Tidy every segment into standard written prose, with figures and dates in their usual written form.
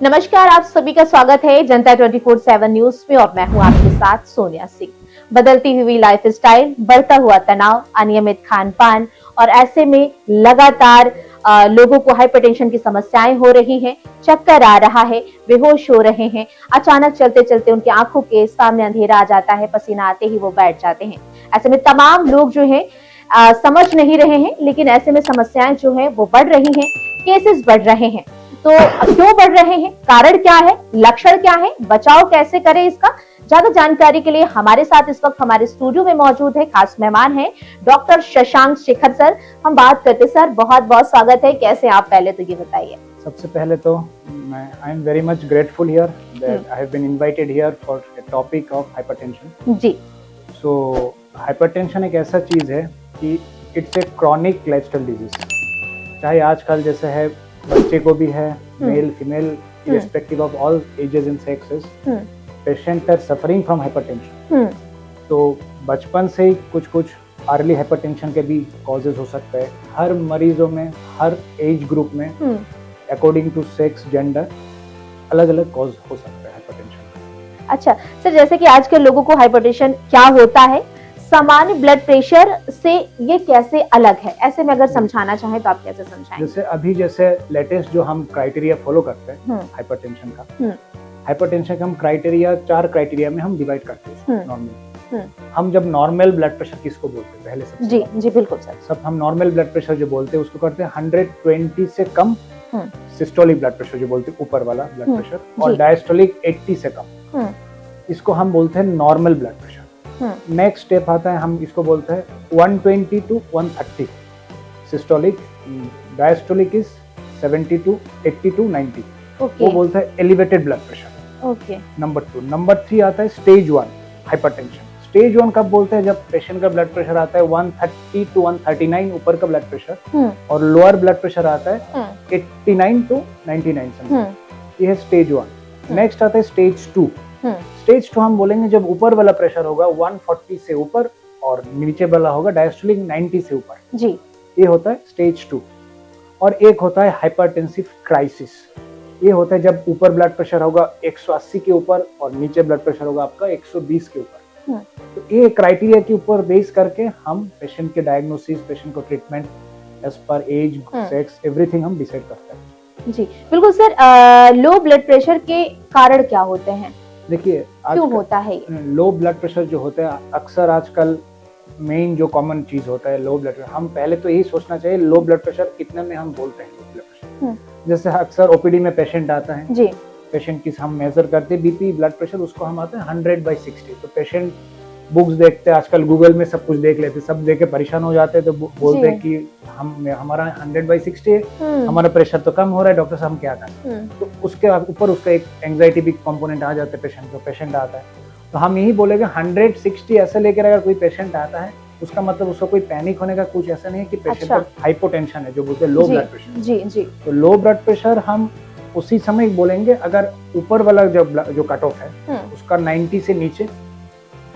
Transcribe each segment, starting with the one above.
नमस्कार, आप सभी का स्वागत है जनता 24/7 न्यूज में और मैं हूं आपके साथ सोनिया सिंह। बदलती हुई लाइफस्टाइल, बढ़ता हुआ तनाव, अनियमित खान पान और ऐसे में लगातार लोगों को हाइपरटेंशन की समस्याएं हो रही हैं, चक्कर आ रहा है, बेहोश हो रहे हैं, अचानक चलते चलते उनकी आंखों के सामने अंधेरा आ जाता है, पसीना आते ही वो बैठ जाते हैं। ऐसे में तमाम लोग जो है समझ नहीं रहे हैं, लेकिन ऐसे में समस्याएं जो है वो बढ़ रही हैं, केसेस बढ़ रहे हैं। तो क्यों बढ़ रहे हैं, कारण क्या है, लक्षण क्या है, बचाव कैसे करें, इसका ज्यादा जानकारी के लिए हमारे साथ इस वक्त हमारे स्टूडियो में मौजूद है खास मेहमान हैं डॉक्टर शशांक शेखर सर। हम बात करते सर, बहुत बहुत स्वागत है, कैसे आप, पहले तो ये बताइए। सबसे पहले तो I am very much grateful here that I have been invited here for a topic of hypertension. जी। सो हाइपरटेंशन एक ऐसा चीज है कि it's a chronic lifestyle disease. चाहे आजकल जैसे है बच्चे को भी है, male female irrespective of all ages and sexes, patient are suffering from hypertension. तो बचपन से ही कुछ अर्ली हाइपरटेंशन के भी कॉजेज हो सकते हैं। हर मरीजों में, हर एज ग्रुप में अकॉर्डिंग टू सेक्स, जेंडर, अलग अलग कॉज हो सकता है हाइपरटेंशन। अच्छा सर, जैसे कि आजकल लोगों को हाइपरटेंशन क्या होता है, सामान्य ब्लड प्रेशर से ये कैसे अलग है, ऐसे में अगर समझाना चाहें तो आप कैसे समझाएंगे? जैसे लेटेस्ट जो हम क्राइटेरिया फॉलो करते हैं हाइपरटेंशन का हम क्राइटेरिया 4 क्राइटेरिया में हम डिवाइड करते हैं नॉर्मल। हम जब नॉर्मल ब्लड प्रेशर किसको बोलते हैं पहले सबसे? जी बिल्कुल सर। सब हम नॉर्मल ब्लड प्रेशर जो बोलते हैं उसको करते हैं 120 से कम, सिस्टोलिक ब्लड प्रेशर जो बोलते हैं ऊपर वाला ब्लड प्रेशर, और डायस्टोलिक 80 से कम, इसको हम बोलते हैं normal blood pressure. Next step आता है, हम इसको बोलते हैं 120 to 130 systolic, diastolic is 70 to 80 to 90, वो बोलते हैं एलिवेटेड ब्लड प्रेशर। नंबर 3 आता है स्टेज 1 हाइपरटेंशन। स्टेज 1 कब बोलते हैं? जब पेशेंट का ब्लड प्रेशर आता है 130 to 139 ऊपर का ब्लड प्रेशर, और लोअर ब्लड प्रेशर आता है 89 to 99 समथिंग, ये है स्टेज 1। नेक्स्ट आता है स्टेज 2। स्टेज 2 हम बोलेंगे जब ऊपर वाला प्रेशर होगा 140 से ऊपर और नीचे वाला होगा डायस्टोलिक 90 से ऊपर जी, ये होता है स्टेज 2। और एक होता है हाइपरटेंसिव क्राइसिस, ये होता है जब ऊपर ब्लड प्रेशर होगा 180 के ऊपर और नीचे ब्लड प्रेशर होगा आपका 120 के ऊपर। तो ये क्राइटेरिया के ऊपर बेस करके हम पेशेंट के डायग्नोसिस, पेशेंट को treatment as per age, sex, everything हम डिसाइड करते हैं। जी बिल्कुल सर। लो ब्लड प्रेशर के कारण क्या होते हैं? देखिए क्यों होता है लो ब्लड प्रेशर जो होता है, अक्सर आजकल मेन जो कॉमन चीज होता है लो ब्लड प्रेशर, हम पहले तो यही सोचना चाहिए लो ब्लड प्रेशर कितने में हम बोलते हैं लो ब्लड प्रेशर। जैसे अक्सर ओपीडी में पेशेंट आता है जी, पेशेंट की हम मेजर करते हैं बीपी ब्लड प्रेशर, उसको हम आते हैं 100/60। तो पेशेंट बुक्स देखते हैं, आजकल गूगल में सब कुछ देख लेते, सब देख के परेशान हो जाते हैं, तो बोलते हैं कि हमारा 100/60 है, हमारा प्रेशर तो कम हो रहा है, डॉक्टर साहब हम क्या करें? तो उसके ऊपर उसका एक एंग्जाइटी भी कंपोनेंट आ जाता है पेशेंट को। पेशेंट आता है तो हम यही बोलेंगे 160 ऐसे लेकर अगर कोई पेशेंट आता है, उसका मतलब उसको कोई पैनिक होने का कुछ ऐसा नहीं है कि पेशेंट को हाइपोटेंशन है, जो बोलते हैं लो ब्लड प्रेशर। जी जी। तो लो ब्लड प्रेशर हम उसी समय बोलेंगे अगर ऊपर वाला जो कट ऑफ है उसका 90 से नीचे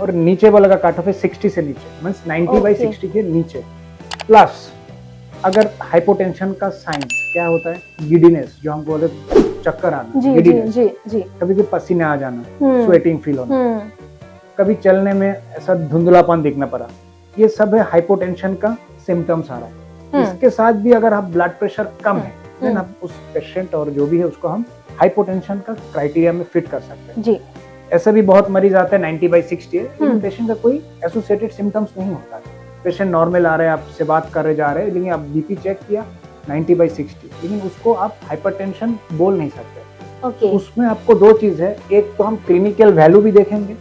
और नीचे वाला का कट ऑफ है 60 से नीचे, मींस 90/60 के नीचे। प्लस अगर हाइपोटेंशन का साइंस क्या होता है? गिडीनेस, जो हम बोले चक्कर आना, गिडीनेस, कभी भी पसीने आ जाना, स्वेटिंग फील होना, कभी चलने में ऐसा धुंधलापन दिखना पड़ा, ये सब है हाइपोटेंशन का सिम्टम्स आ रहा है। इसके साथ भी अगर आप ब्लड प्रेशर कम है, देन आप उस पेशेंट और जो भी है उसको हम हाइपोटेंशन का क्राइटेरिया में फिट कर सकते हैं जी। ऐसे भी बहुत मरीज आते हैं 90/60 है, लेकिन पेशेंट का कोई एसोसिएटेड सिम्टम्स नहीं होता है, पेशेंट नॉर्मल आ रहे हैं, आपसे बात कर रहे जा रहे हैं, लेकिन आप बीपी चेक किया 90/60, लेकिन उसको आप हाइपरटेंशन बोल नहीं सकते। उसमें आपको 2 चीज है, एक तो हम क्लिनिकल वैल्यू भी देखेंगे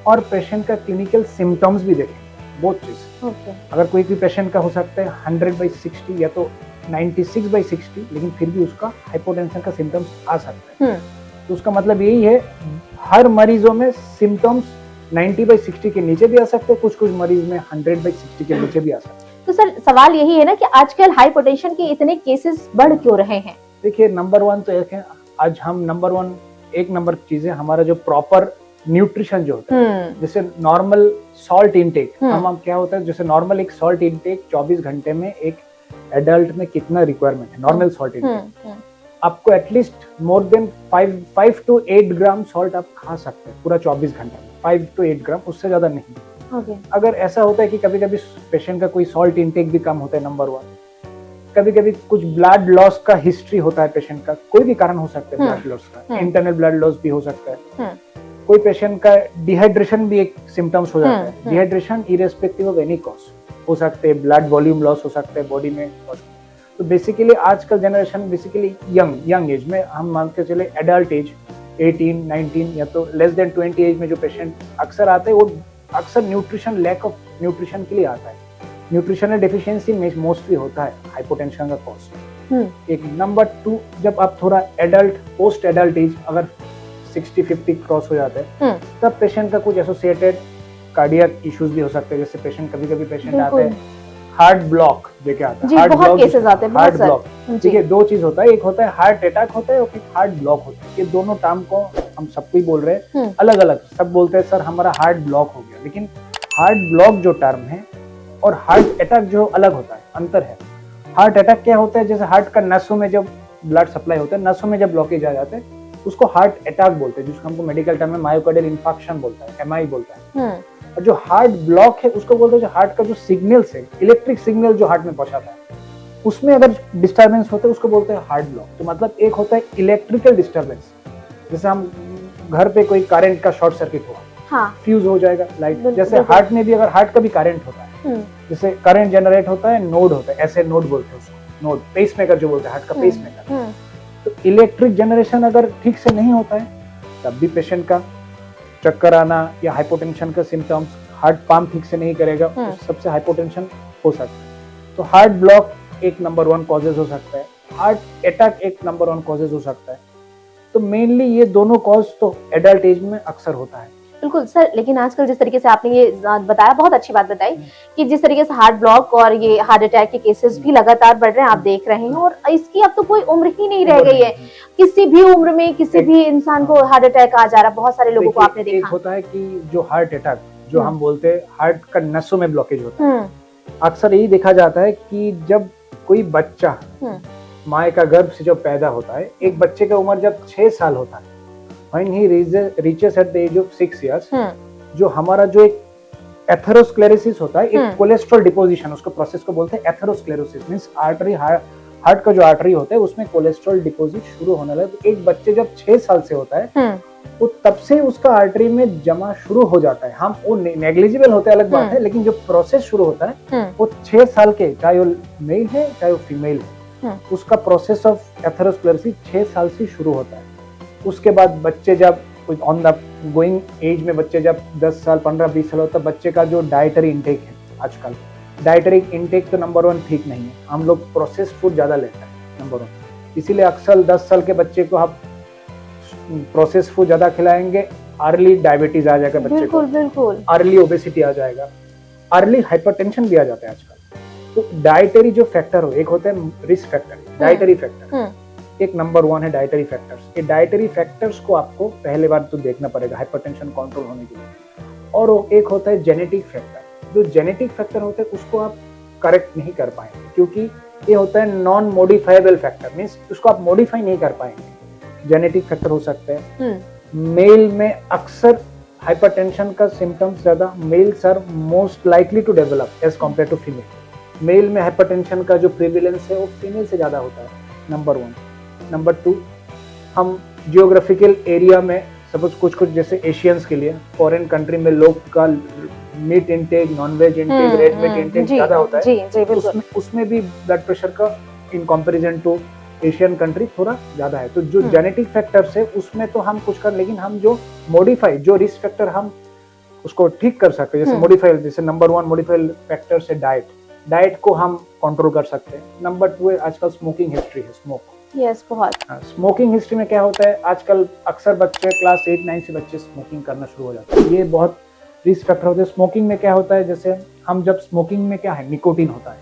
और पेशेंट का क्लिनिकल सिम्टम्स भी देखेंगे, बोथ चीज। अगर कोई भी पेशेंट का हो सकता है 100/60 या तो 96/60, लेकिन फिर भी उसका हाइपोटेंशन का सिम्टम्स आ सकता है। तो उसका मतलब यही है, हर मरीजों में सिम्टम्स 90/60 के नीचे भी आ सकते हैं, कुछ मरीज में 100/60 के नीचे भी आ सकते हैं। तो सर सवाल यही है ना कि आजकल हाइपरटेंशन के इतने केसेस बढ़ क्यों रहे हैं? देखिए नंबर 1 तो एक है, आज हम एक नंबर चीज है हमारा जो प्रॉपर न्यूट्रिशन जो होता है। जैसे नॉर्मल सॉल्ट इनटेक, हम क्या होता है, जैसे नॉर्मल एक सॉल्ट इनटेक 24 घंटे में एक एडल्ट में कितना रिक्वायरमेंट है, नॉर्मल सॉल्ट इनटेक। आपको at least more than 5 to 8 gram salt आप खा सकते हैं पूरा 24 घंटे में, 5 to 8 ग्राम, उससे ज्यादा नहीं। ओके। अगर ऐसा होता है कि कभी कभी पेशेंट का कोई सॉल्ट इंटेक भी कम होता है, नंबर 1, कभी कभी कुछ ब्लड लॉस का हिस्ट्री होता है पेशेंट का, कोई भी कारण हो सकता है ब्लड लॉस का, इंटरनल ब्लड लॉस भी हो सकता है, कोई पेशेंट का डिहाइड्रेशन भी एक सिम्टम्स हो जाता है, dehydration irrespective of any cause हो सकते हैं, ब्लड वॉल्यूम लॉस हो सकता है बॉडी में। तो बेसिकली आजकल जनरेशन बेसिकली यंग एज में, हम मान के चले एडल्ट एज 18, 19 या तो लेस देन 20 एज में जो पेशेंट अक्सर आते हैं, वो अक्सर न्यूट्रिशन, लैक ऑफ न्यूट्रिशन के लिए आता है। न्यूट्रिशनल डेफिशिएंसी में मोस्टली होता है हाइपोटेंशन का कॉज। एक नंबर 2, जब आप थोड़ा एडल्ट, पोस्ट एडल्ट एज अगर 60-50 क्रॉस हो जाते हैं, तब पेशेंट का कुछ एसोसिएटेड कार्डियक इश्यूज भी हो सकते हैं। जैसे पेशेंट कभी पेशेंट आते हैं हार्ट ब्लॉक लेके आता है, बहुत केसेस आते हैं, हार्ट ब्लॉक। ठीक है, 2 चीज होता है, एक होता है हार्ट अटैक होता है और एक हार्ट ब्लॉक होता है। ये दोनों टर्म को हम सबको ही बोल रहे हैं अलग अलग, सब बोलते हैं सर हमारा हार्ट ब्लॉक हो गया, लेकिन हार्ट ब्लॉक जो टर्म है और हार्ट अटैक जो अलग होता है, अंतर है। हार्ट अटैक क्या होता है, जैसे हार्ट का नसों में जब ब्लड सप्लाई होता है, नसों में जब ब्लॉकेज आ जाते हैं, उसको हार्ट अटैक बोलते हैं, जिसको हमको मेडिकल टर्म में मायोकार्डियल इंफार्क्शन बोलता है, एमआई बोलता है। और जो हार्ट ब्लॉक है उसको बोलते हैं जो हार्ट का जो सिग्नल्स है, इलेक्ट्रिक सिग्नल जो हार्ट में पहुंचाता है, उसमें अगर डिस्टर्बेंस होता है उसको बोलते हैं हार्ट ब्लॉक। तो मतलब एक होता है इलेक्ट्रिकल डिस्टर्बेंस, जैसे हम घर पे कोई करंट का शॉर्ट सर्किट हुआ, फ्यूज हो जाएगा लाइट, जैसे हार्ट में भी अगर हार्ट का भी करंट होता है, जैसे करंट जनरेट होता है, नोड होता है, ऐसे नोड बोलते हैं उसको, नोड, पेसमेकर जो बोलते हैं, हार्ट का पेसमेकर। तो इलेक्ट्रिक जनरेशन अगर ठीक से नहीं होता है, तब भी पेशेंट का चक्कर आना या हाइपोटेंशन का सिम्टम्स, हार्ट पंप ठीक से नहीं करेगा, उस सबसे हाइपोटेंशन हो सकता है। तो हार्ट ब्लॉक एक नंबर 1 कॉजेज हो सकता है, हार्ट अटैक एक नंबर 1 कॉजेज हो सकता है। तो मेनली ये दोनों कॉज तो एडल्ट एज में अक्सर होता है। बिल्कुल सर, लेकिन आजकल जिस तरीके से आपने ये बताया, बहुत अच्छी बात बताई कि जिस तरीके से हार्ट ब्लॉक और ये हार्ट अटैक के केसेस भी लगातार बढ़ रहे हैं, आप देख रहे हैं, और इसकी अब तो कोई उम्र ही नहीं रह गई है, किसी भी उम्र में किसी भी इंसान को हार्ट अटैक आ जा रहा है, बहुत सारे लोगों को आपने देखा। एक होता है कि जो हार्ट अटैक जो हम बोलते हैं, हार्ट का नसों में ब्लॉकेज होता है, अक्सर यही देखा जाता है कि जब कोई बच्चा माँ का गर्भ से जब पैदा होता है, एक बच्चे का उम्र जब 6 साल होता है, when he reaches at the age of 6 years, जो हमारा जो एक एथेरोस्क्लेरोसिस होता है, एक कोलेस्ट्रॉल डिपोजिशन, उसको प्रोसेस को बोलते हैं एथेरोस्क्लेरोसिस, मींस आर्टरी, हार्ट का जो आर्टरी होता है उसमें कोलेस्ट्रॉल डिपोजिट शुरू होने लगे। तो एक बच्चे जब 6 साल से होता है, वो तब से उसका आर्टरी में जमा शुरू हो जाता है। हम वो नेग्लिजिबल होते हैं अलग बात है, लेकिन जो प्रोसेस शुरू होता है वो 6 साल के, चाहे वो मेल है चाहे वो फीमेल है, उसका प्रोसेस ऑफ एथेरोस्क्लेरोसिस 6 साल से शुरू होता है। उसके बाद बच्चे जब ऑन द गोइंग एज में, बच्चे जब 10 साल 15-20 साल होता है, बच्चे का जो डाइटरी इंटेक है, आजकल डाइटरी इंटेक तो नंबर 1 ठीक नहीं है, हम लोग प्रोसेस्ड फूड ज्यादा लेते हैं नंबर 1, इसीलिए अक्सर 10 साल के बच्चे को आप प्रोसेस्ड फूड ज्यादा खिलाएंगे, अर्ली डायबिटीज आ जाएगा बच्चे को, बिल्कुल अर्ली ओबेसिटी आ जाएगा, अर्ली हाइपरटेंशन भी आ जाता है आजकल। तो डाइटरी जो फैक्टर हो, एक होता है रिस्क फैक्टर, डाइटरी फैक्टर, एक नंबर 1 है डाइटरी फैक्टर्स। ये डाइटरी फैक्टर्स को आपको पहले बार तो देखना पड़ेगा हाइपरटेंशन कंट्रोल होने के लिए। और एक होता है जेनेटिक फैक्टर, जो जेनेटिक फैक्टर होते हैं उसको आप करेक्ट नहीं कर पाएंगे, क्योंकि ये होता है नॉन मॉडिफाइबल फैक्टर, मींस उसको आप मॉडिफाई नहीं कर पाएंगे। जेनेटिक फैक्टर हो सकते हैं। मेल में अक्सर हाइपरटेंशन का सिम्टम्स ज्यादा, males are most likely to develop as compare to female. Male में हाइपरटेंशन का जो प्रिविलेंस है वो फीमेल से ज्यादा होता है, नंबर 1। नंबर 2, हम जियोग्राफिकल एरिया में सपोज कुछ जैसे एशियंस के लिए फॉरेन कंट्री में लोग का meat intake, nonveg intake, red meat intake ज्यादा होता है, उसमें भी ब्लड प्रेशर का in comparison to Asian country थोड़ा ज्यादा है। तो जो जेनेटिक फैक्टर्स है उसमें तो हम कुछ कर, लेकिन हम जो मॉडिफाई, जो रिस्क फैक्टर हम उसको ठीक कर सकते हैं, जैसे मॉडिफाई, जैसे नंबर 1 मॉडिफाई फैक्टर से डाइट को हम कंट्रोल कर सकते हैं। नंबर 2 है आजकल स्मोकिंग हिस्ट्री है, स्मोक। यस, बहुत। स्मोकिंग हिस्ट्री में क्या होता है, आजकल अक्सर बच्चे क्लास 8-9 से बच्चे स्मोकिंग करना शुरू हो जाते हैं, ये बहुत रिस्क फैक्टर होते हैं। स्मोकिंग में क्या होता है, जैसे हम जब स्मोकिंग में क्या है, निकोटीन होता है,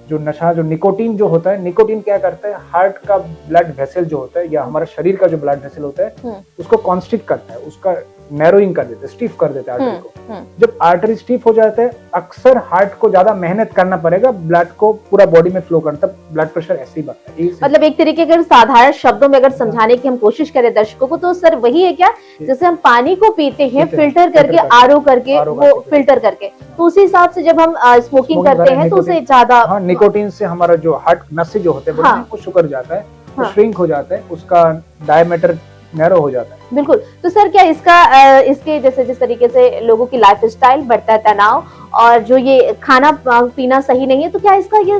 जो नशा, जो निकोटीन जो होता है, निकोटीन क्या करता है, हार्ट का ब्लड वेसल जो होता है या हमारा शरीर का जो ब्लड वेसल होता है उसको कॉन्स्ट्रिक्ट करता है, उसका नैरोइंग कर देते, स्टिफ कर देते आर्टरी को। जब आर्टरी स्टिफ हो जाता है, अक्सर हार्ट को ज्यादा मेहनत करना पड़ेगा ब्लड को पूरा बॉडी में फ्लो करना, तब ब्लड प्रेशर ऐसे ही बढ़ता है। मतलब एक तरीके अगर साधारण शब्दों में अगर समझाने की हम कोशिश करें दर्शकों को, तो सर वही है क्या, जैसे हम पानी को पीते हैं फिल्टर करके, आरओ करके, वो फिल्टर करके, तो उसी हिसाब से जब हम स्मोकिंग करते हैं तो उसे ज्यादा निकोटीन से हमारा जो हार्ट नसें जो होते हैं वो शुगर जाता है, श्रिंक हो जाता है, उसका डायमीटर नैरो हो जाता है। बिल्कुल। तो सर क्या इसका इसके जैसे जिस तरीके से लोगों की लाइफ स्टाइल, बढ़ता है तनाव, और जो ये खाना पीना सही नहीं है, तो क्या इसका ये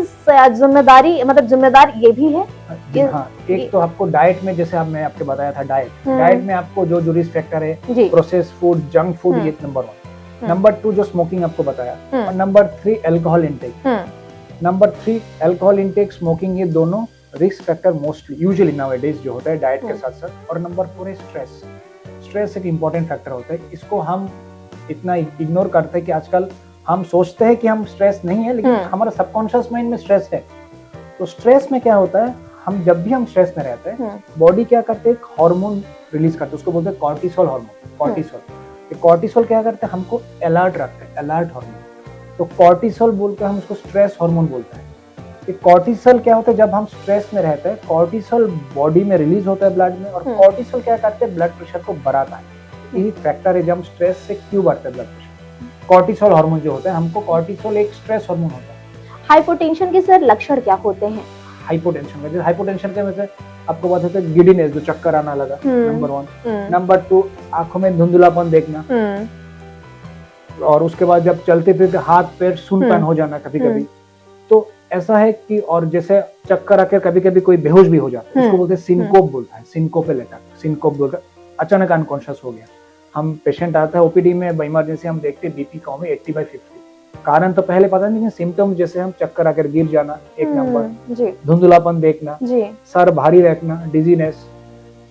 जिम्मेदारी, मतलब जिम्मेदार ये भी है? हाँ, एक तो आपको डाइट में, जैसे मैं आपको बताया था, डाइट में आपको जो रिस्क फैक्टर है, प्रोसेस फूड, जंक फूड, ये नंबर 1। नंबर 2 जो स्मोकिंग आपको बताया, और number 3 alcohol intake. Number 3 alcohol intake, smoking, ये दोनों risk factor mostly usually nowadays जो होता है डाइट के साथ साथ। और नंबर 4 है स्ट्रेस। स्ट्रेस एक इम्पोर्टेंट फैक्टर होता है, इसको हम इतना इग्नोर करते हैं कि आजकल हम सोचते हैं कि हम स्ट्रेस नहीं है, लेकिन हमारा सबकॉन्शियस माइंड में स्ट्रेस है। तो स्ट्रेस में क्या होता है, हम जब भी हम स्ट्रेस में रहते हैं, बॉडी क्या करते हैं, एक हार्मोन रिलीज करते हैं, उसको बोलते हैं कॉर्टिसोल हार्मोन। कॉर्टिसोल, कॉर्टिसोल क्या करते हैं, हमको अलर्ट रखते हैं, अलर्ट हार्मोन। तो कॉर्टिसोल बोलकर हम उसको स्ट्रेस हार्मोन बोलते हैं। कॉर्टिसोल क्या होता है, जब हम स्ट्रेस में रहते हैं, कॉर्टिसोल बॉडी में रिलीज होता है ब्लड में, और कॉर्टिसोल क्या करते हैं, ब्लड प्रेशर को बढ़ाता है। यही फैक्टर है, जब स्ट्रेस से क्यों बढ़ता है ब्लड प्रेशर। कॉर्टिसोल हार्मोन जो होता है, हमको कॉर्टिसोल एक स्ट्रेस हार्मोन होता है। हाइपोटेंशन के सर लक्षण क्या होते हैं? हाइपोटेंशन के वजह आपको बात होता है गिडीनेस, जो चक्कर आना लगा, नंबर 1। नंबर 2 आंखों में धुंधलापन देखना, और उसके बाद जब चलते फिरते हाथ पैर सुनपन हो जाना कभी कभी। तो ऐसा है कि, और जैसे चक्कर आकर कभी कभी कोई बेहोश भी हो जाता है, इसको बोलते हैं सिनकोप, बोलता है सिनकोपल अटैक, सिनकोप बोलकर अचानक अनकॉन्शियस हो गया। हम पेशेंट आता है ओपीडी में, इमरजेंसी हम देखते हैं बीपी कम है 80/50। कारण तो पहले पता नहीं, सिम्टम जैसे हम चक्कर आकर गिर जाना एक नंबर, धुंधलापन देखना, सर भारी रखना, डिजीनेस,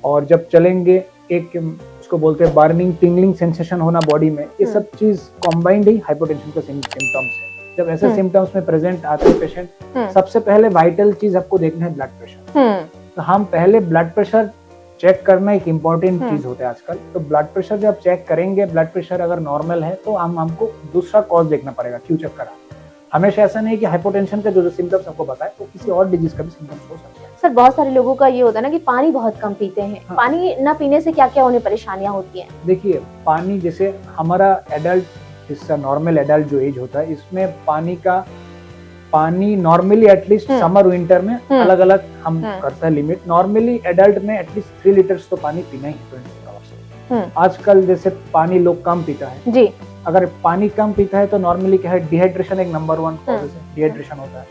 और जब चलेंगे एक उसको बोलते हैं बर्निंग टिंगलिंग सेंसेशन होना बॉडी में। ये सब चीज कॉम्बाइंड ही हाइपोटेंशन के सिम्टम्स है। जब ऐसे सिम्टम्स में प्रेजेंट आते हैं पेशेंट, सबसे पहले वाइटल चीज आपको देखना है ब्लड प्रेशर। तो हम पहले ब्लड प्रेशर चेक करना एक इम्पोर्टेंट चीज होता है आजकल। तो ब्लड प्रेशर जब चेक करेंगे, ब्लड प्रेशर अगर नॉर्मल है, तो हमको दूसरा कॉज देखना पड़ेगा, क्यों चेक करा। हमेशा ऐसा नहीं कि हाइपोटेंशन का जो सिम्टम्स आपको बताए, तो किसी और डिजीज का भी सिम्टम्स हो सकता है। सर बहुत सारे लोगों का ये होता है ना कि पानी बहुत कम पीते हैं। पानी न पीने से क्या क्या उन्हें परेशानियां होती हैं? देखिए, पानी जैसे हमारा एडल्ट हिस्सा, नॉर्मल एडल्ट जो एज होता है, इसमें पानी नॉर्मली एटलीस्ट समर विंटर में अलग अलग हम करता है लिमिट। नॉर्मली एडल्ट में एटलीस्ट 3 लीटर्स तो पानी पीना ही है। आजकल जैसे पानी लोग कम पीता है जी। अगर पानी कम पीता है तो नॉर्मली क्या है, डिहाइड्रेशन एक नंबर 1 कॉज है, डिहाइड्रेशन होता है।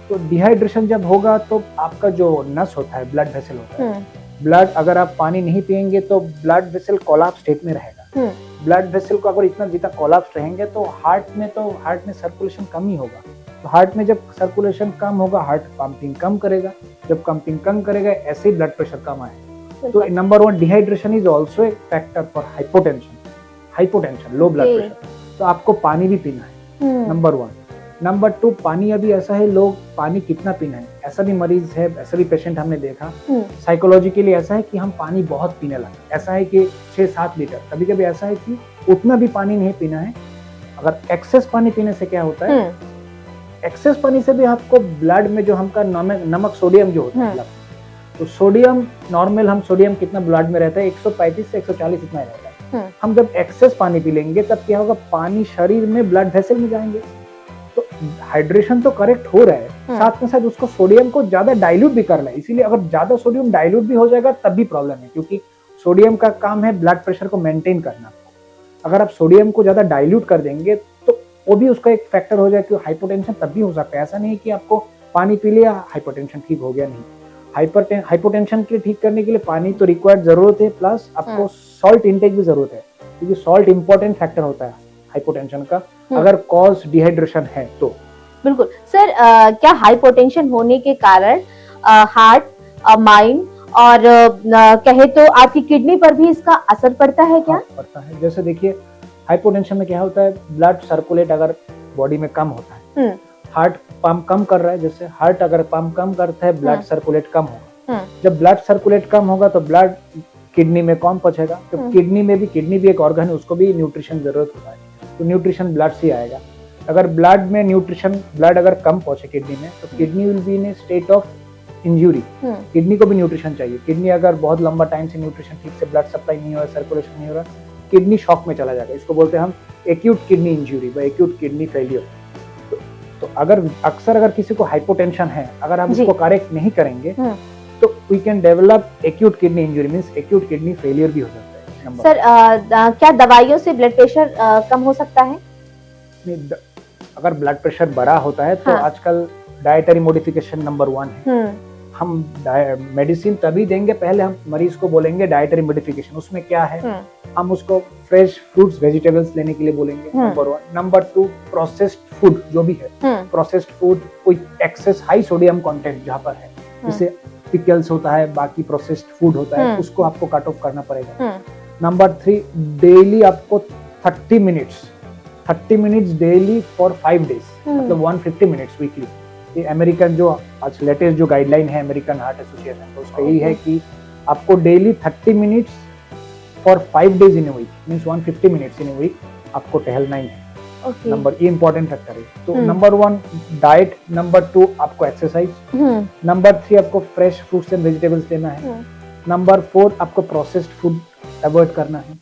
तो डिहाइड्रेशन जब होगा तो आपका जो नस होता है, ब्लड वेसल होता है, ब्लड, अगर आप पानी नहीं पिएंगे तो ब्लड वेसल कोलैप्स स्टेट में रहेगा। ब्लड वेसल को अगर इतना जितना कोलैप्स रहेंगे तो हार्ट में सर्कुलेशन कम ही होगा। तो हार्ट में जब सर्कुलेशन कम होगा, हार्ट पंपिंग कम करेगा, जब पंपिंग कम करेगा, ऐसे ही ब्लड प्रेशर कम आएगा। तो number 1 dehydration is also a factor for hypotension, low blood pressure. तो आपको पानी भी पीना है, नंबर 1। नंबर 2 पानी अभी ऐसा है, लोग पानी कितना पीना है, ऐसा भी मरीज है, ऐसा भी पेशेंट हमने देखा। साइकोलॉजिकली ऐसा है कि हम पानी बहुत पीने लगे, ऐसा है कि 6-7 लीटर। कभी कभी ऐसा है कि उतना भी पानी नहीं पीना है। अगर एक्सेस पानी पीने से क्या होता है, एक्सेस पानी से भी आपको ब्लड में जो हमका नमक सोडियम जो होता है, तो सोडियम नॉर्मल, हम सोडियम कितना ब्लड में रहता है, 135 से 140 इतना रहता है। हम जब एक्सेस पानी पी लेंगे तब क्या होगा, पानी शरीर में ब्लड वेसल में जाएंगे, तो हाइड्रेशन तो करेक्ट हो रहा है, साथ में साथ उसको सोडियम को ज्यादा डाइल्यूट भी करना है। इसीलिए अगर ज्यादा सोडियम डाइल्यूट भी हो जाएगा तब भी प्रॉब्लम है, क्योंकि सोडियम का काम है ब्लड प्रेशर को मेंटेन करना। अगर आप सोडियम को ज्यादा डाइल्यूट कर देंगे तो वो भी उसका एक फैक्टर हो जाए कि हाइपोटेंशन तब भी हो सकता है। ऐसा नहीं कि आपको पानी पी लिया हाइपोटेंशन ठीक हो गया, नहीं। हाइपोटेंशन के ठीक करने के लिए पानी तो रिक्वायर्ड जरूरत है, प्लस आपको सॉल्ट इंटेक भी जरूरत है, क्योंकि सॉल्ट इंपॉर्टेंट फैक्टर होता है हाइपोटेंशन का, अगर कॉज डिहाइड्रेशन है तो। बिल्कुल सर, क्या हाइपोटेंशन होने के कारण हार्ट, माइंड और कहे तो आपकी किडनी पर भी इसका असर पड़ता है क्या? पड़ता है। जैसे देखिए, हाइपोटेंशन में क्या होता है, ब्लड सर्कुलेट अगर बॉडी में कम होता है, हार्ट पंप कम कर रहा है, जैसे हार्ट अगर पंप कम करता है, ब्लड सर्कुलेट कम होगा। जब ब्लड सर्कुलेट कम होगा तो ब्लड किडनी में कौन पहुंचेगा? तो किडनी भी एक ऑर्गन है, उसको भी न्यूट्रिशन जरूरत होता है, तो न्यूट्रिशन ब्लड से आएगा। अगर ब्लड में न्यूट्रिशन, ब्लड अगर कम पहुंचे किडनी में, तो kidney will be in A state of injury. Kidney को भी न्यूट्रिशन चाहिए। किडनी अगर बहुत लंबा टाइम से न्यूट्रिशन ठीक से ब्लड सप्लाई नहीं हो रहा, सर्कुलेशन नहीं हो रहा, किडनी शॉक में चला जाएगा। इसको बोलते हैं हम एक्यूट किडनी इंजुरी व एक्यूट किडनी फेलियर। तो अक्सर किसी को हाइपोटेंशन है, अगर हम उसको करेक्ट नहीं करेंगे तो we can develop acute kidney injury, means acute kidney failure भी हो सकता है। सर क्या दवाइयों से ब्लड प्रेशर कम हो सकता है? अगर ब्लड प्रेशर बढ़ा होता है तो आजकल डाइटरी मॉडिफिकेशन नंबर 1 है। हम मेडिसिन तभी देंगे, पहले हम मरीज को बोलेंगे डाइटरी मॉडिफिकेशन, उसमें क्या है, हम उसको फ्रेश फ्रूट्स वेजिटेबल्स लेने के लिए बोलेंगे, नंबर 1। नंबर 2, प्रोसेस्ड फूड जो भी है, प्रोसेस्ड फूड कोई एक्सेस हाई सोडियम कंटेंट जहाँ पर है, जैसे पिकल्स होता है, बाकी प्रोसेस्ड फूड होता है, उसको आपको कट ऑफ करना पड़ेगा। नंबर 3, डेली आपको 30 मिनट्स डेली फॉर 5 डेज, मतलब 150 मिनट्स वीकली। ये अमेरिकन जो आज लेटेस्ट जो गाइडलाइन है अमेरिकन हार्ट एसोसिएशन, तो उसका यही है कि आपको daily 30 minutes for 5 days in a week, means 150 minutes in a week आपको टहलना ही है। नंबर, ये इंपॉर्टेंट फैक्टर है। तो नंबर 1 डाइट, नंबर 2 आपको एक्सरसाइज, नंबर 3 आपको फ्रेश फ्रूट्स एंड वेजिटेबल्स लेना है, नंबर 4 आपको प्रोसेस्ड फूड अवॉइड करना है,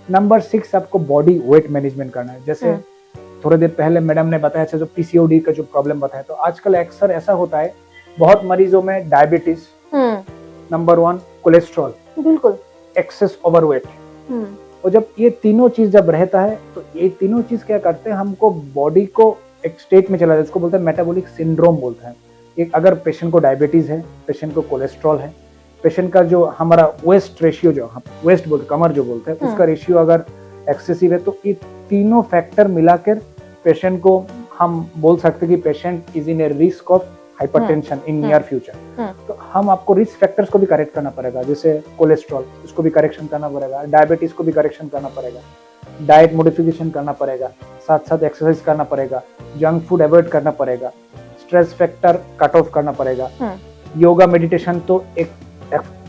नंबर 6 आपको बॉडी वेट मैनेजमेंट करना है। जैसे थोड़ी देर पहले मैडम ने बताया जो पीसीओडी का जो प्रॉब्लम बताया, तो आजकल अक्सर ऐसा होता है बहुत मरीजों में डायबिटीज, नंबर 1 कोलेस्ट्रॉल, बिल्कुल एक्सेस ओवरवेट। और जब ये तीनों चीज जब रहता है तो ये तीनों चीज क्या करते हैं, हमको बॉडी को एक स्टेट में चला जाता है, उसको बोलते हैं मेटाबॉलिक सिंड्रोम बोलते हैं। एक अगर पेशेंट को डायबिटीज है, पेशेंट को कोलेस्ट्रॉल है, पेशेंट का जो हमारा वेस्ट रेशियो, जो हम वेस्ट बोलते कमर जो बोलते हैं, उसका रेशियो अगर एक्सेसिव है, तो ये तीनों फैक्टर मिलाकर पेशेंट को हम बोल सकते हैं कि patient is in A risk of hypertension in near future. तो हम आपको रिस्क फैक्टर्स को भी करेक्ट करना पड़ेगा, जैसे कोलेस्ट्रॉल, उसको भी करेक्शन करना पड़ेगा, डायबिटीज को भी करेक्शन करना पड़ेगा, डाइट मॉडिफिकेशन करना पड़ेगा, साथ साथ एक्सरसाइज करना पड़ेगा, जंक फूड अवॉइड करना पड़ेगा, स्ट्रेस फैक्टर कट ऑफ करना पड़ेगा, योगा मेडिटेशन तो एक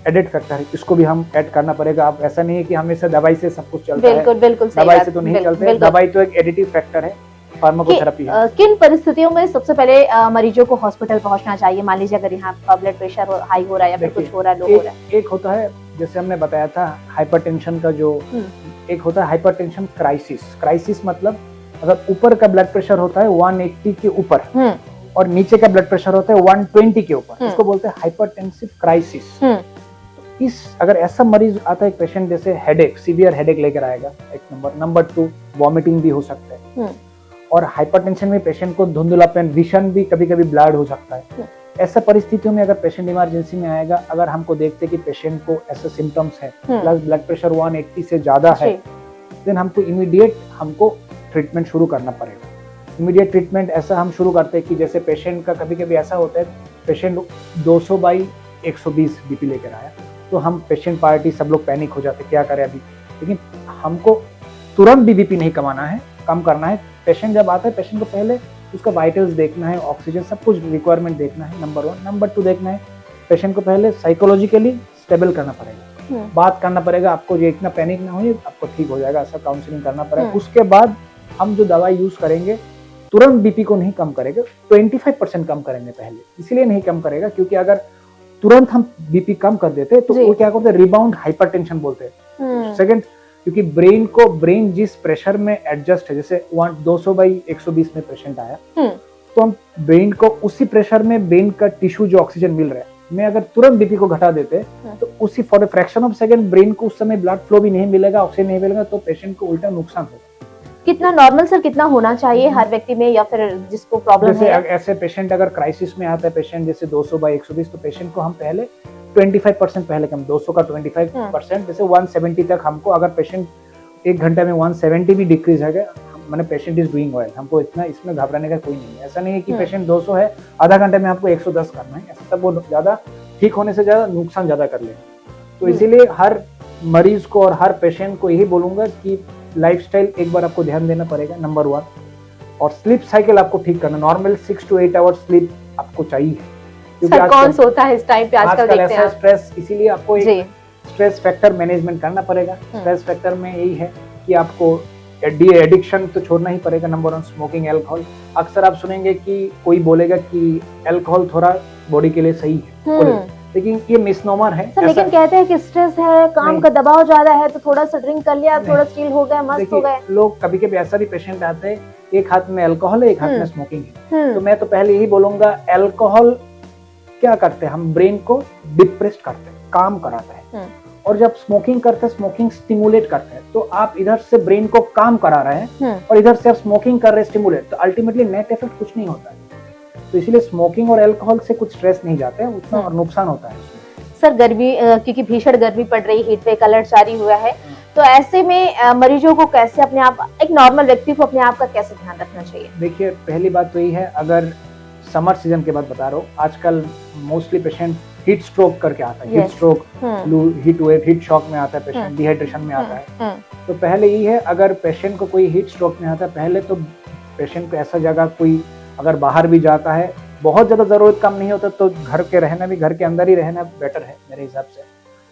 एडेड फैक्टर है, इसको भी हम ऐड करना पड़ेगा। अब ऐसा नहीं है कि हमेशा दवाई से सब कुछ चलता है, बिल्कुल दवाई से तो नहीं चलते, दवाई तो एक एडिटिव फैक्टर है, फार्माकोथेरेपी है। किन परिस्थितियों में सबसे पहले मरीजों को हॉस्पिटल पहुंचना चाहिए? मान लीजिए अगर यहाँ ब्लड प्रेशर हाई हो रहा है या फिर कुछ हो रहा है, लो हो रहा है। एक होता है, जैसे हमने बताया था हाइपरटेंशन का जो एक होता है हाइपरटेंशन क्राइसिस मतलब अगर ऊपर का ब्लड प्रेशर होता है 180 के ऊपर और नीचे का ब्लड प्रेशर होता है 120 के ऊपर, उसको बोलते हैं हाइपरटेंसिव क्राइसिस। इस अगर ऐसा मरीज आता है पेशेंट, जैसे हेडेक, सीवियर हेडेक लेकर आएगा, एक नंबर 2 वॉमिटिंग भी हो सकता है, और हाइपरटेंशन में पेशेंट को धुंधलापन, विजन भी कभी कभी ब्लड हो सकता है। ऐसा परिस्थितियों में अगर पेशेंट इमरजेंसी में आएगा, अगर हमको देखते कि पेशेंट को ऐसे सिम्टम्स है प्लस ब्लड प्रेशर 180 से ज्यादा है, देन हमको इमीडिएट ट्रीटमेंट शुरू करना पड़ेगा। इमीडिएट ट्रीटमेंट ऐसा हम शुरू करते हैं कि जैसे पेशेंट का कभी कभी ऐसा होता है, पेशेंट 200/120 बीपी लेकर आया, तो हम पेशेंट पार्टी सब लोग पैनिक हो जाते, क्या करें अभी, लेकिन हमको तुरंत भी बीपी नहीं कम करना है। पेशेंट जब आता है, पेशेंट को पहले उसका वाइटल्स देखना है, ऑक्सीजन सब कुछ रिक्वायरमेंट देखना है, नंबर 1। नंबर 2 देखना है, पेशेंट को पहले साइकोलॉजिकली स्टेबल करना पड़ेगा, बात करना पड़ेगा, आपको ये इतना पैनिक ना हो, आपको ठीक हो जाएगा, ऐसा काउंसलिंग करना पड़ेगा। उसके बाद हम जो दवाई यूज करेंगे तुरंत बीपी को नहीं कम करेगा, 25% कम करेंगे पहले। इसलिए नहीं कम करेगा क्योंकि अगर तुरंत हम बीपी कम कर देते तो वो क्या करते हैं, रिबाउंड हाइपरटेंशन बोलते हैं। सेकंड, क्योंकि ब्रेन जिस प्रेशर में एडजस्ट है, जैसे 200/120 में पेशेंट आया, तो हम ब्रेन को उसी प्रेशर में ब्रेन का टिश्यू जो ऑक्सीजन मिल रहा है में अगर तुरंत बीपी को घटा देते तो उसी for a fraction of second brain को उस समय ब्लड फ्लो भी नहीं मिलेगा, ऑक्सीजन नहीं मिलेगा, तो पेशेंट को उल्टा नुकसान होगा। कितना नॉर्मल सर, कितना होना चाहिए हर व्यक्ति में, या फिर जिसको प्रॉब्लम है? जैसे ऐसे पेशेंट अगर क्राइसिस में आता है, पेशेंट जैसे 200/120, तो पेशेंट को हम पहले 25% पहले कम, 200 का 25%, जैसे 170 तक हमको, अगर पेशेंट 1 घंटे में 170 भी डिक्रीज है गया, मैंने पेशेंट इज डूइंग वेल, हमको इतना इसमें घबराने का कोई नहीं है। ऐसा नहीं है कि पेशेंट 200 है, आधा घंटे में आपको 110 करना है, ऐसा तब वो ज्यादा ठीक होने से ज्यादा नुकसान ज्यादा कर लेगा। तो इसीलिए हर मरीज को और हर पेशेंट को यही बोलूंगा कि लाइफस्टाइल एक बार आपको ध्यान देना पड़ेगा, नंबर 1, और स्लीप साइकिल आपको ठीक करना, नॉर्मल 6 to 8 आवर्स स्लीप आपको चाहिए। सर कौन सोता है इस टाइम पे आजकल देखते हैं स्ट्रेस, इसीलिए आपको स्ट्रेस फैक्टर मैनेजमेंट करना पड़ेगा। स्ट्रेस फैक्टर में यही है कि आपको एडिक्शन तो छोड़ना ही पड़ेगा। Number 1 smoking, alcohol. अक्सर आप सुनेंगे कि कोई बोलेगा कि अल्कोहल थोड़ा बॉडी के लिए सही है, लेकिन ये मिसनोमर है। लेकिन कहते हैं कि स्ट्रेस है, काम का दबाव ज्यादा है, तो थोड़ा सा ड्रिंक कर लिया, थोड़ा चिल हो गए, मस्त हो गए। लोग कभी कभी ऐसा भी पेशेंट आते हैं, एक हाथ में अल्कोहल है, एक हाथ में स्मोकिंग है। तो मैं तो पहले यही बोलूंगा, अल्कोहल क्या करते हैं, हम ब्रेन को डिप्रेस्ड करते हैं, काम कराते हैं। और जब स्मोकिंग करते हैं, स्मोकिंग स्टिमुलेट करते हैं। तो आप इधर से ब्रेन को काम करा रहे हैं और इधर से आप स्मोकिंग कर रहे हैं, स्टिमुलेट। तो अल्टीमेटली नेट इफेक्ट कुछ नहीं होता है। तो इसलिए स्मोकिंग और अल्कोहल से कुछ स्ट्रेस नहीं जाते हैं उतना, और नुकसान होता है। सर गर्मी, क्योंकि भीषण गर्मी पड़ रही, हीट वेव अलर्ट जारी हुआ है, तो ऐसे में मरीजों को कैसे अपने आप, एक नॉर्मल व्यक्ति को अपने आप का कैसे ध्यान रखना चाहिए? देखिए, पहली बात तो यही है, अगर समर सीजन के बाद बता रहा हूँ, आजकल मोस्टली पेशेंट हीट स्ट्रोक करके आता है। Heat stroke, heat wave, heat shock में आता है पेशेंट, डिहाइड्रेशन में आता है। तो पहले यही है, अगर पेशेंट को कोई हीट स्ट्रोक में आता है, पहले तो पेशेंट को ऐसा जगह, कोई अगर बाहर भी जाता है, बहुत ज्यादा जरूरत कम नहीं होता, तो घर के अंदर ही रहना बेटर है मेरे हिसाब से।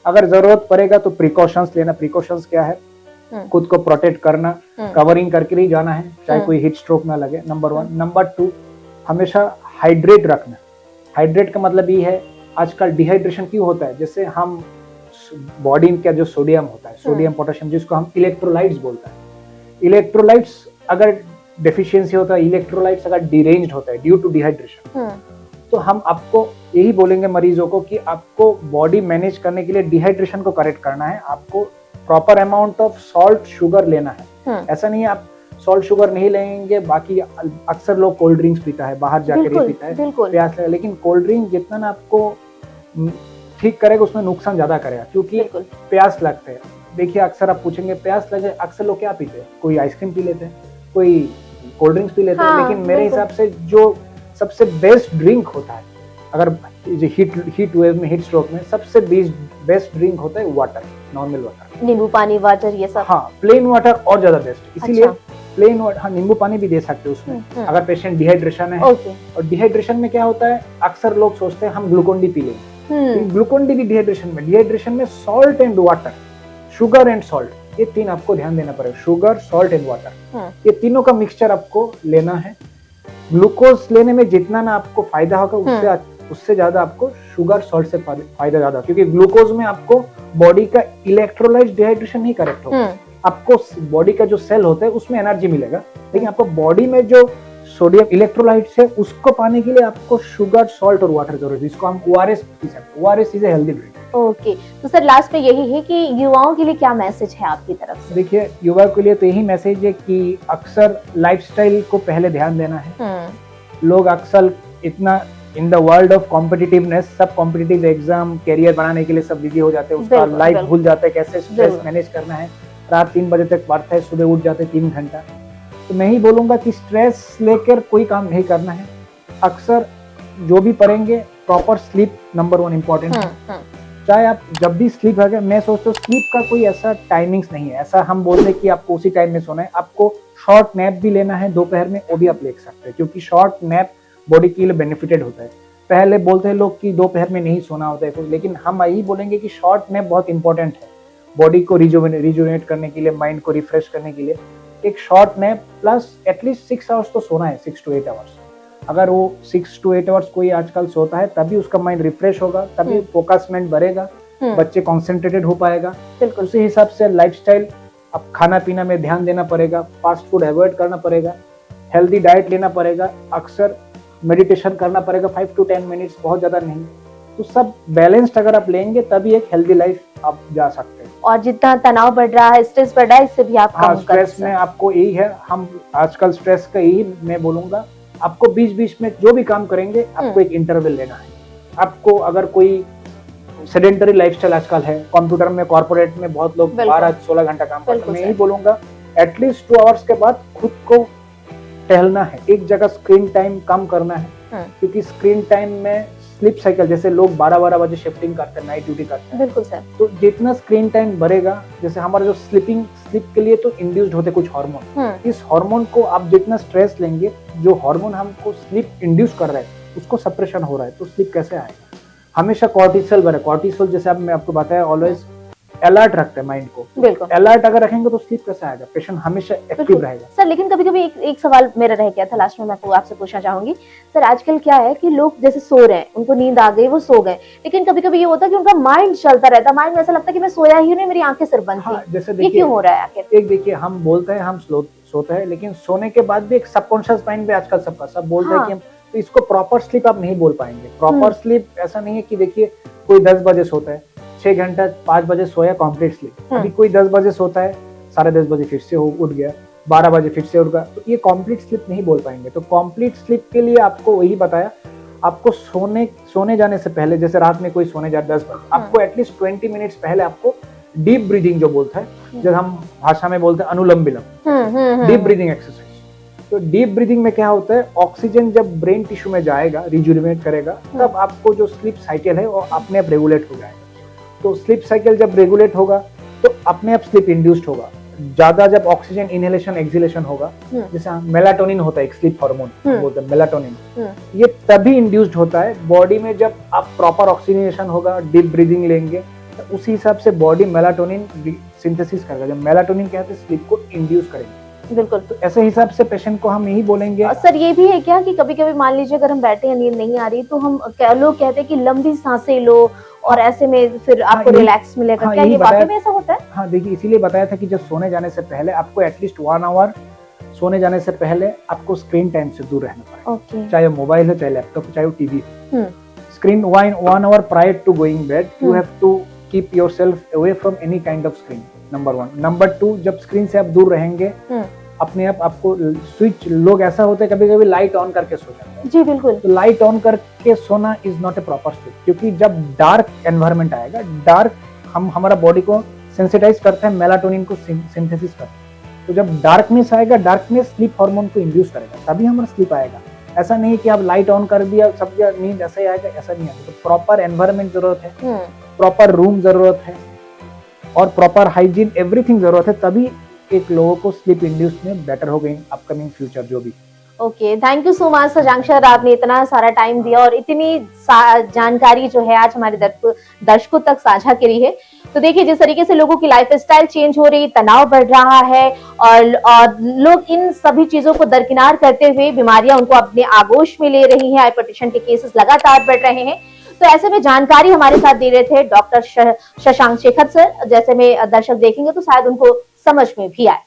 अगर जरूरत पड़ेगा तो प्रिकॉशंस लेना। प्रिकॉशंस क्या है? खुद को प्रोटेक्ट करना, कवरिंग करके ही जाना है, चाहे कोई हीट स्ट्रोक ना लगे। नंबर 1। नंबर 2, हमेशा हाइड्रेट रखना। हाइड्रेट का मतलब ये है, आजकल डिहाइड्रेशन क्यों होता है? जैसे हम बॉडी का जो सोडियम होता है, सोडियम पोटेशियम, जिसको हम इलेक्ट्रोलाइट्स बोलते हैं, इलेक्ट्रोलाइट्स अगर डेफिशिएंसी होता है, इलेक्ट्रोलाइट्स अगर डिरेंज्ड होता है ड्यू टू डिहाइड्रेशन, तो हम आपको यही बोलेंगे मरीजों को कि आपको बॉडी मैनेज करने के लिए डिहाइड्रेशन को करेक्ट करना है। आपको proper amount of salt, sugar लेना है। ऐसा नहीं है आप सॉल्ट शुगर नहीं लेंगे। बाकी अक्सर लोग कोल्ड ड्रिंक्स पीता है, बाहर जाके भी पीता है, प्यास लगे, लेकिन कोल्ड ड्रिंक जितना ना आपको ठीक करेगा, उसमें नुकसान ज्यादा करेगा, क्योंकि प्यास लगते हैं। देखिए, अक्सर आप पूछेंगे प्यास लगे, अक्सर लोग क्या पीते हैं? कोई आइसक्रीम पी लेते हैं, कोई कोल्ड ड्रिंक्स पी लेते हैं। लेकिन मेरे हिसाब से जो सबसे बेस्ट ड्रिंक होता है, अगर हीट वेव में, हीट स्ट्रोक में, सबसे बेस्ट ड्रिंक होता है वाटर, नॉर्मल वाटर, नींबू पानी, वाटर, ये सब। हाँ, प्लेन वाटर और ज्यादा बेस्ट। इसीलिए प्लेन वाटर, हाँ, नींबू पानी भी दे सकते हैं उसमें, अगर पेशेंट डिहाइड्रेशन है। और डिहाइड्रेशन में क्या होता है, अक्सर लोग सोचते हैं हम ग्लूकोन डी पी लेंगे। ग्लूकोन डी भी डिहाइड्रेशन में salt and water, sugar and salt, ये 3 आपको ध्यान देना पड़ेगा। शुगर, सॉल्ट एंड वाटर, ये तीनों का मिक्सचर आपको लेना है। ग्लूकोज लेने में जितना ना आपको फायदा होगा, उससे ज्यादा आपको शुगर, सॉल्ट से फायदा ज्यादा, क्योंकि ग्लूकोज में आपको बॉडी का इलेक्ट्रोलाइट डिहाइड्रेशन नहीं करेक्ट होगा। आपको बॉडी का जो सेल होता है उसमें एनर्जी मिलेगा, लेकिन आपको बॉडी में जो सोडियम इलेक्ट्रोलाइट्स है उसको पाने के लिए आपको शुगर, सॉल्ट और वाटर जरूरत है, जिसको हम ORS पी सकते हैं। ORS is a healthy drink. Okay, तो सर लास्ट में यही है कि युवाओं के लिए क्या मैसेज है आपकी तरफ से? देखिए, युवाओं के लिए तो यही मैसेज है कि अक्सर लाइफस्टाइल को पहले ध्यान देना है। लोग अक्सर इतना in the world of competitiveness, सब कॉम्पिटिटिव एग्जाम, कैरियर बनाने के लिए सब बिजी हो जाते हैं, उसका लाइफ भूल जाते हैं, कैसे स्ट्रेस मैनेज करना है। रात 3 बजे तक पढ़ते हैं, सुबह उठ जाते 3 घंटा। तो मैं ही बोलूंगा कि स्ट्रेस लेकर कोई काम नहीं करना है। अक्सर जो भी पढ़ेंगे, प्रॉपर स्लीप नंबर 1 इम्पोर्टेंट है। चाहे आप जब भी स्लीप आ गया, मैं सोचता हूँ स्लीप का कोई ऐसा टाइमिंग्स नहीं है, ऐसा हम बोल रहे कि आपको उसी टाइम में सोना है। आपको शॉर्ट नैप भी लेना है दोपहर में, वो भी आप ले सकते हैं, क्योंकि शॉर्ट नैप बॉडी के लिए बेनिफिटेड होता है। पहले बोलते हैं लोग कि दोपहर में नहीं सोना होता है, लेकिन हम यही बोलेंगे कि शॉर्ट नैप बहुत इंपॉर्टेंट है बॉडी को रिजुवेनेट करने के लिए, माइंड को रिफ्रेश करने के लिए। एक short nap plus at least 6 hours तो सोना है, 6 to 8 आवर्स। अगर वो 6 to 8 आवर्स कोई आजकल सोता है, तभी उसका माइंड रिफ्रेश होगा, तभी फोकसमेंट बढ़ेगा, बच्चे कॉन्सेंट्रेटेड हो पाएगा। उसी हिसाब से लाइफस्टाइल, अब खाना पीना में ध्यान देना पड़ेगा, फास्ट फूड अवॉइड करना पड़ेगा, हेल्दी डाइट लेना पड़ेगा, अक्सर मेडिटेशन करना पड़ेगा 5 to 10 मिनट्स, बहुत ज्यादा नहीं। तो सब बैलेंस्ड अगर आप लेंगे तभी एक हेल्दी लाइफ आप जा सकते हैं। और जितना तनाव बढ़ रहा है, स्ट्रेस बढ़ रहा है, इससे भी आप कम कर सकते हैं। स्ट्रेस में आपको यही है, हम आजकल स्ट्रेस का यही मैं बोलूंगा, आपको बीच बीच में जो भी काम करेंगे आपको एक इंटरवल लेना है। आपको अगर कोई सेडेंटरी लाइफस्टाइल आजकल है, कंप्यूटर में, कॉर्पोरेट में बहुत लोग 12-16 घंटा काम करते हैं, मैं यही बोलूंगा एटलीस्ट 2 आवर्स के बाद खुद को टहलना है, एक जगह स्क्रीन टाइम कम करना है। क्योंकि स्क्रीन टाइम में स्लीप साइकिल, जैसे लोग 12-12 बजे शिफ्टिंग करते हैं, नाइट ड्यूटी करते हैं, बिल्कुल सर, तो जितना स्क्रीन टाइम बढ़ेगा, जैसे हमारा जो स्लीप के लिए तो इंड्यूस्ड होते कुछ हार्मोन, इस हार्मोन को आप जितना स्ट्रेस लेंगे, जो हार्मोन हमको स्लीप इंड्यूस कर रहा है उसको सप्रेशन हो रहा है, तो स्लीप कैसे आएगा? हमेशा कॉर्टिसोल बढ़े। कॉर्टिसोल जैसे अब मैं आपको बताया, ऑलवेज अलर्ट रखते हैं माइंड को। बिल्कुल अलर्ट अगर रखेंगे तो स्लीप कैसे आएगा, पेशेंट हमेशा एक्टिव रहेगा। सर लेकिन कभी कभी एक सवाल मेरा रह गया था, लास्ट में मैं आपसे पूछना चाहूंगी सर, आजकल क्या है कि लोग जैसे सो रहे हैं, उनको नींद आ गई, वो सो गए, लेकिन कभी कभी ये होता है कि उनका माइंड चलता रहता है, माइंड में ऐसा लगता है कि मैं सोया ही नहीं, मेरी आंखें सिर्फ बंद थी। जैसे ये क्यों हो रहा है आखिर? एक देखिए, हम बोलते हैं हम सोते हैं, लेकिन सोने के बाद भी एक सबकॉन्शियस माइंड पे आजकल सबका सब बोलते हैं कि हम, तो इसको प्रॉपर स्लीप आप नहीं बोल पाएंगे। प्रॉपर स्लीप ऐसा नहीं है कि देखिए कोई 10 बजे सोता है, 6 घंटा 5 बजे सोया कंप्लीट स्लीप। अभी कोई 10 बजे सोता है, 10:30 बजे फिर से उठ गया, 12 बजे फिर से उठ गया, तो ये कंप्लीट स्लीप नहीं बोल पाएंगे। तो कंप्लीट स्लीप के लिए आपको वही बताया, आपको सोने जाने से पहले, जैसे रात में कोई सोने जाए 10 बजे, आपको एटलीस्ट 20 मिनट्स पहले आपको डीप ब्रीदिंग जो बोलता है, जब हम भाषा में बोलते हैं अनुलोम विलोम, डीप ब्रीदिंग एक्सरसाइज। तो डीप ब्रीदिंग में क्या होता है, ऑक्सीजन जब ब्रेन टिश्यू में जाएगा, रिजुविनेट करेगा, तब आपको जो स्लीप साइकिल है वो अपने आप रेगुलेट हो जाएगा। तो स्लीप साइकिल जब रेगुलेट होगा तो अपने आप स्लीप इंड्यूस्ड होगा। ज्यादा जब ऑक्सीजन इनहेलेशन एक्सहेलेशन होगा, जैसे मेलाटोनिन होता है एक स्लीप हार्मोन बोलते हैं मेलाटोनिन, ये तभी इंड्यूस्ड होता है बॉडी में जब आप प्रॉपर ऑक्सीजनेशन होगा, डीप ब्रीदिंग लेंगे, तो उसी हिसाब से बॉडी मेलाटोनिन सिंथेसिस करेगा। जब मेलाटोनिन क्या है, स्लीप को इंड्यूस करेगा। बिल्कुल, तो ऐसे हिसाब से पेशेंट को हम यही बोलेंगे। सर ये भी है क्या कि कभी कभी मान लीजिए अगर हम बैठे हैं, नींद नहीं आ रही, तो हम लोग कहते हैं कि लंबी सांसें लो और ऐसे में फिर आपको रिलैक्स मिलेगा, क्या ये वाकई में ऐसा होता है? हाँ देखिए, इसीलिए बताया था कि जब सोने जाने से पहले आपको एटलीस्ट 1 आवर सोने जाने से पहले आपको स्क्रीन टाइम से दूर रहना पड़ेगा। चाहे मोबाइल हो, चाहे लैपटॉप, चाहे TV. Screen 1 hour prior to going bed, you have to keep yourself away from any kind of screen, number 1। Number 2, जब स्क्रीन से आप दूर रहेंगे, अपने आप आपको स्विच, लोग ऐसा होता है कभी कभी लाइट ऑन करके सो जाते हैं। जी बिल्कुल। तो लाइट ऑन करके सोना is not a proper sleep, क्योंकि जब डार्क एनवायरनमेंट आएगा, डार्क हमारा बॉडी को सेंसिटाइज करते हैं, मेलाटोनिन को सिंथेसिस करते हैं। तो जब डार्कनेस आएगा, डार्कनेस स्लीप हार्मोन को इंड्यूस करेगा, तभी हमारा स्लीप आएगा। ऐसा नहीं कि आप लाइट ऑन कर दिया सब नींद ऐसा ही आएगा, ऐसा नहीं आएगा। तो प्रॉपर एनवायरनमेंट जरूरत है, प्रॉपर रूम जरूरत है, और प्रॉपर हाइजीन, एवरीथिंग जरूरत है, तभी एक लोगों को स्लीप इंड्यूस में बेटर हो गई अपकमिंग फ्यूचर जो भी। Okay, thank you so much सजांग सर, आपने इतना सारा टाइम दिया और इतनी जानकारी जो है आज हमारे दर्शकों तक साझा करी है। तो देखिए, जिस तरीके से लोगों की लाइफस्टाइल चेंज हो रही, तनाव बढ़ रहा है, और लोग इन सभी चीजों को दरकिनार करते हुए बीमारियां उनको अपने आगोश में ले रही हैं, हाइपरटेंशन के केसेस लगातार बढ़ रहे हैं। तो ऐसे में जानकारी हमारे साथ दे रहे थे डॉक्टर शशांक शेखर सर। जैसे में दर्शक देखेंगे तो शायद उनको समझ में भी आए।